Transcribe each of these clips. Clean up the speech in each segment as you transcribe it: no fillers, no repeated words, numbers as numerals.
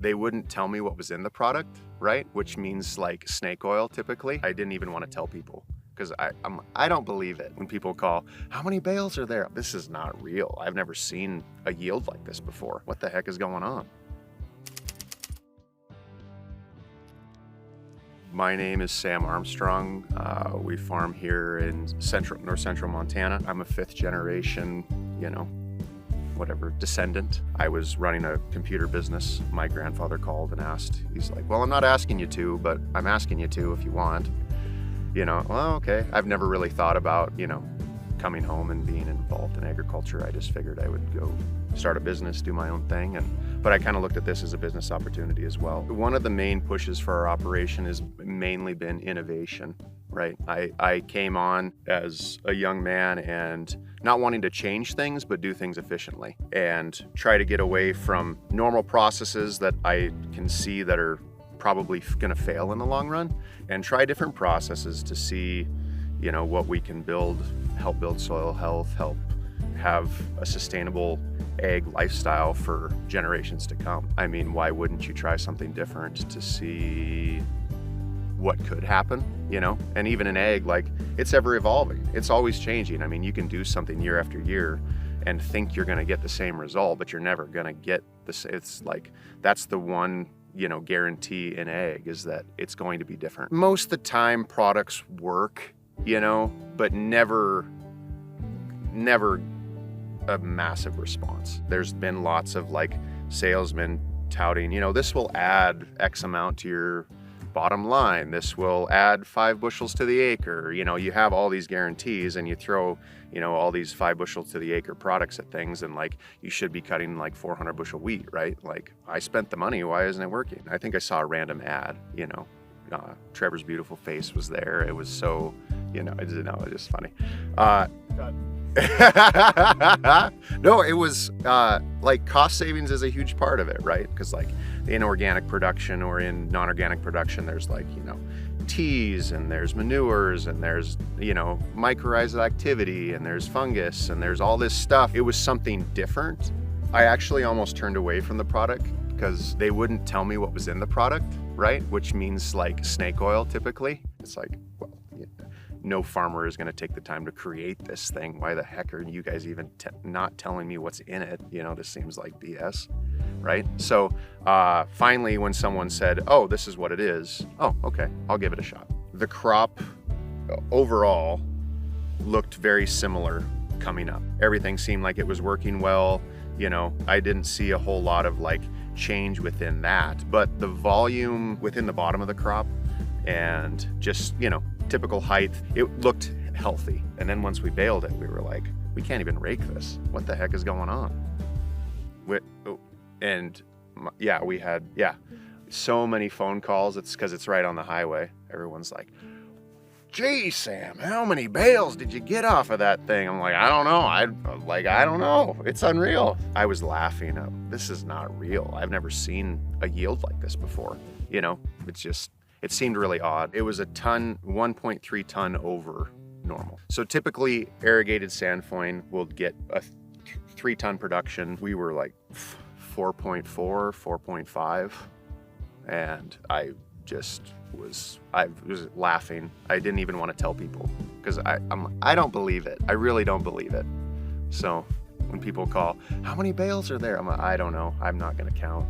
They wouldn't tell me what was in the product, right? Which means like snake oil typically. I didn't even want to tell people because I don't believe it when people call, how many bales are there? This is not real. I've never seen a yield like this before. What the heck is going on? My name is Sam Armstrong. We farm here in north central Montana. I'm a 5th generation, whatever, descendant. I was running a computer business. My grandfather called and asked, he's like, well, I'm not asking you to, but I'm asking you to if you want. Well, okay. I've never really thought about, coming home and being involved in agriculture. I just figured I would go start a business, do my own thing. But I kind of looked at this as a business opportunity as well. One of the main pushes for our operation has mainly been innovation, right? I came on as a young man and not wanting to change things, but do things efficiently and try to get away from normal processes that I can see that are probably going to fail in the long run, and try different processes to see, what we can build, help build soil health, help have a sustainable ag lifestyle for generations to come. I mean, why wouldn't you try something different to see what could happen, And even in ag, like, it's ever evolving. It's always changing. I mean, you can do something year after year and think you're going to get the same result, but you're never going to get the same. It's like, that's the one, guarantee in ag, is that it's going to be different. Most of the time products work, but never a massive response. There's been lots of like salesmen touting, this will add X amount to your bottom line. This will add 5 bushels to the acre. You have all these guarantees and you throw, all these 5 bushels to the acre products at things, and like, you should be cutting like 400 bushel wheat, right? Like, I spent the money, why isn't it working? I think I saw a random ad, Trevor's beautiful face was there. It was so, it was just funny. No, it was like, cost savings is a huge part of it, right? Because like in organic production or in non-organic production, there's like, teas, and there's manures, and there's, mycorrhizal activity, and there's fungus, and there's all this stuff. It was something different. I actually almost turned away from the product because they wouldn't tell me what was in the product, right? Which means like snake oil typically. It's like, well, no farmer is going to take the time to create this thing. Why the heck are you guys even not telling me what's in it? This seems like BS, right? So finally, when someone said, oh, this is what it is, oh, okay, I'll give it a shot. The crop overall looked very similar coming up. Everything seemed like it was working well. I didn't see a whole lot of like change within that, but the volume within the bottom of the crop and just, typical height, it looked healthy. And then once we baled it, we were like, we can't even rake this. What the heck is going on? We had so many phone calls. It's because it's right on the highway. Everyone's like, gee, Sam, how many bales did you get off of that thing? I'm like, I don't know. I don't know. It's unreal. I was laughing. This is not real. I've never seen a yield like this before. It seemed really odd. It was a ton, 1.3 ton over normal. So typically irrigated Sainfoin will get a 3-ton production. We were like 4.4, 4.5. And I was laughing. I didn't even want to tell people because I don't believe it. I really don't believe it. So when people call, how many bales are there? I'm like, I don't know. I'm not going to count.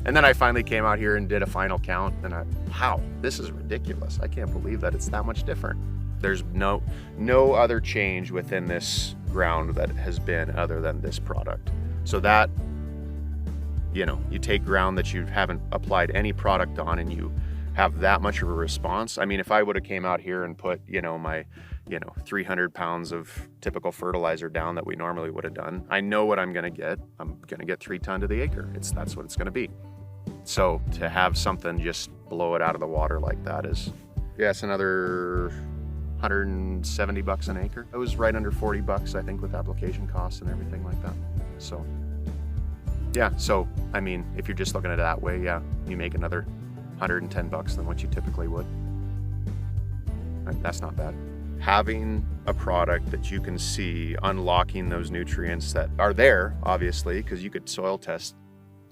And then I finally came out here and did a final count, and how? This is ridiculous. I can't believe that it's that much different. There's no other change within this ground that has been other than this product. So that, you take ground that you haven't applied any product on and you have that much of a response. I mean, if I would have came out here and put, my 300 pounds of typical fertilizer down that we normally would have done, I know what I'm going to get. I'm going to get 3 ton to the acre. That's what it's going to be. So to have something just blow it out of the water like that is, it's another $170 an acre. It was right under $40, I think, with application costs and everything like that. So so I mean, if you're just looking at it that way, you make another $110 than what you typically would. That's not bad. Having a product that you can see unlocking those nutrients that are there, obviously, because you could soil test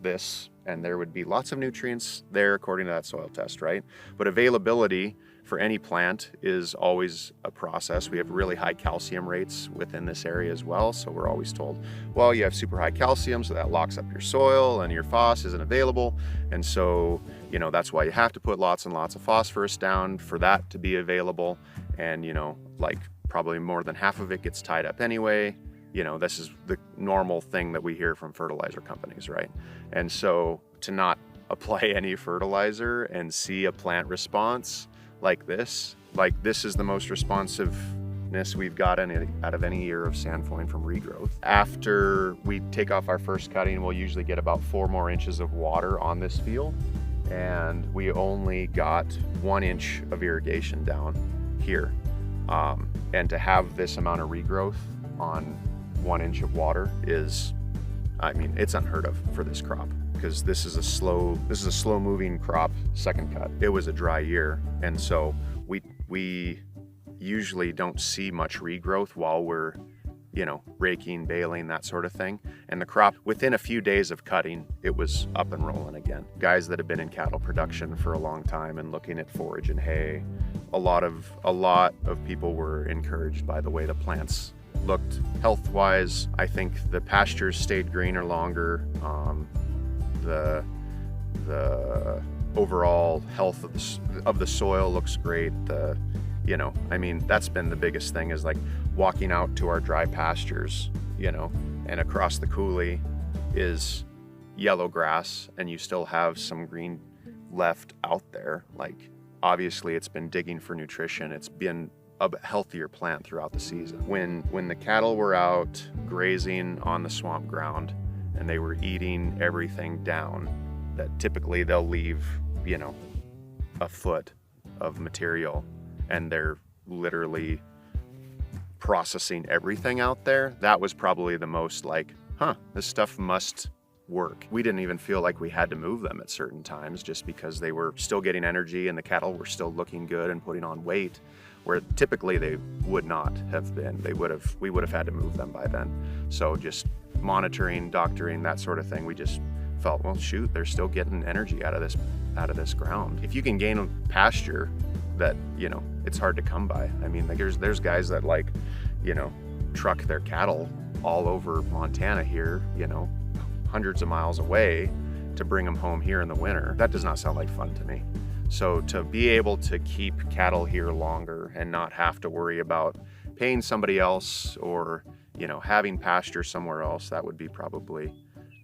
this, and there would be lots of nutrients there according to that soil test, right? But availability for any plant is always a process. We have really high calcium rates within this area as well. So we're always told, well, you have super high calcium, so that locks up your soil and your phos isn't available. And so, you know, that's why you have to put lots and lots of phosphorus down for that to be available. And, you know, like probably more than half of it gets tied up anyway. You know, this is the normal thing that we hear from fertilizer companies, right? And so to not apply any fertilizer and see a plant response like this is the most responsiveness we've gotten out of any year of Sainfoin from regrowth. After we take off our first cutting, we'll usually get about 4 more inches of water on this field. And we only got 1 inch of irrigation down here. And to have this amount of regrowth on 1 inch of water is, I mean, it's unheard of for this crop, because this is a slow moving crop, second cut. It was a dry year, and so we usually don't see much regrowth while we're, you know, raking, baling, that sort of thing. And the crop, within a few days of cutting, it was up and rolling again. Guys that have been in cattle production for a long time and looking at forage and hay, a lot of people were encouraged by the way the plants looked health-wise. I think the pastures stayed greener longer. The overall health of the soil looks great. You know, I mean, that's been the biggest thing, is like walking out to our dry pastures, you know, and across the coulee is yellow grass, and you still have some green left out there. Like, obviously it's been digging for nutrition. It's been a healthier plant throughout the season. When the cattle were out grazing on the swamp ground and they were eating everything down, that typically they'll leave, you know, a foot of material, and they're literally processing everything out there. That was probably the most like, huh, this stuff must work. We didn't even feel like we had to move them at certain times, just because they were still getting energy and the cattle were still looking good and putting on weight, where typically they would not have been. We would have had to move them by then. So just monitoring, doctoring, that sort of thing, we just felt, well, shoot, they're still getting energy out of this ground. If you can gain a pasture that, you know, it's hard to come by. I mean, like, there's guys that, like, you know, truck their cattle all over Montana here, you know, hundreds of miles away to bring them home here in the winter. That does not sound like fun to me. So to be able to keep cattle here longer and not have to worry about paying somebody else or, you know, having pasture somewhere else, that would be probably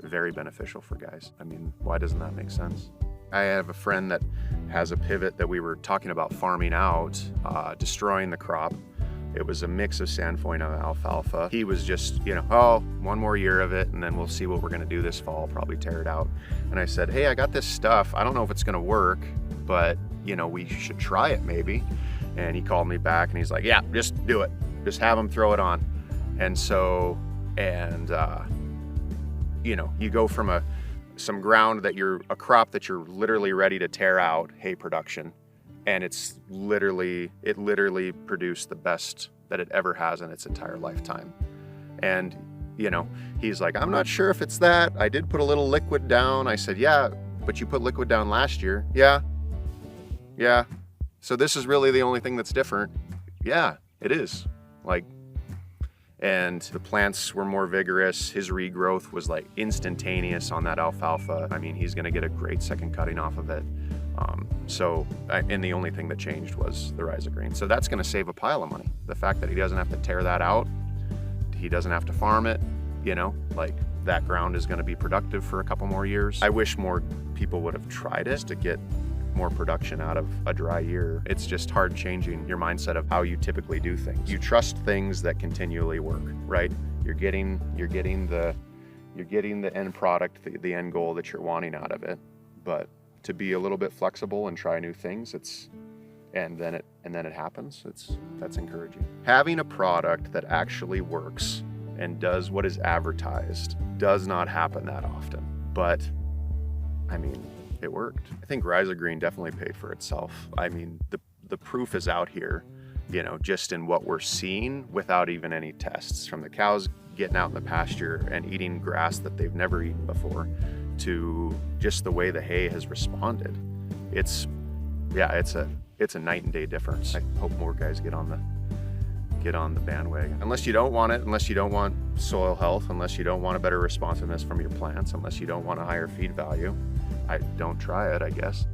very beneficial for guys. I mean, why doesn't that make sense? I have a friend that has a pivot that we were talking about farming out, destroying the crop. It was a mix of Sainfoin and alfalfa. He was just, you know, oh, 1 more year of it, and then we'll see what we're gonna do this fall, probably tear it out. And I said, hey, I got this stuff. I don't know if it's gonna work, but, you know, we should try it maybe. And he called me back and he's like, yeah, just do it. Just have him throw it on. And so, you know, you go from some ground that a crop that you're literally ready to tear out, hay production, and it literally produced the best that it ever has in its entire lifetime. And, you know, he's like, I'm not sure if it's that. I did put a little liquid down. I said, yeah, but you put liquid down last year. Yeah. So this is really the only thing that's different. Yeah, it is. Like, and the plants were more vigorous. His regrowth was like instantaneous on that alfalfa. I mean, he's gonna get a great second cutting off of it. And the only thing that changed was the Rhyzogreen. So that's gonna save a pile of money. The fact that he doesn't have to tear that out, he doesn't have to farm it, you know, like, that ground is gonna be productive for a couple more years. I wish more people would have tried it to get more production out of a dry year. It's just hard changing your mindset of how you typically do things. You trust things that continually work, right? You're getting the end product, the end goal that you're wanting out of it. But to be a little bit flexible and try new things, and then it happens, that's encouraging. Having a product that actually works and does what is advertised does not happen that often. But I mean, it worked. I think Rhyzogreen definitely paid for itself. I mean, the proof is out here, you know, just in what we're seeing without even any tests, from the cows getting out in the pasture and eating grass that they've never eaten before, to just the way the hay has responded, it's a night and day difference. I hope more guys get on the bandwagon. Unless you don't want it, unless you don't want soil health, unless you don't want a better responsiveness from your plants, unless you don't want a higher feed value, don't try it, I guess.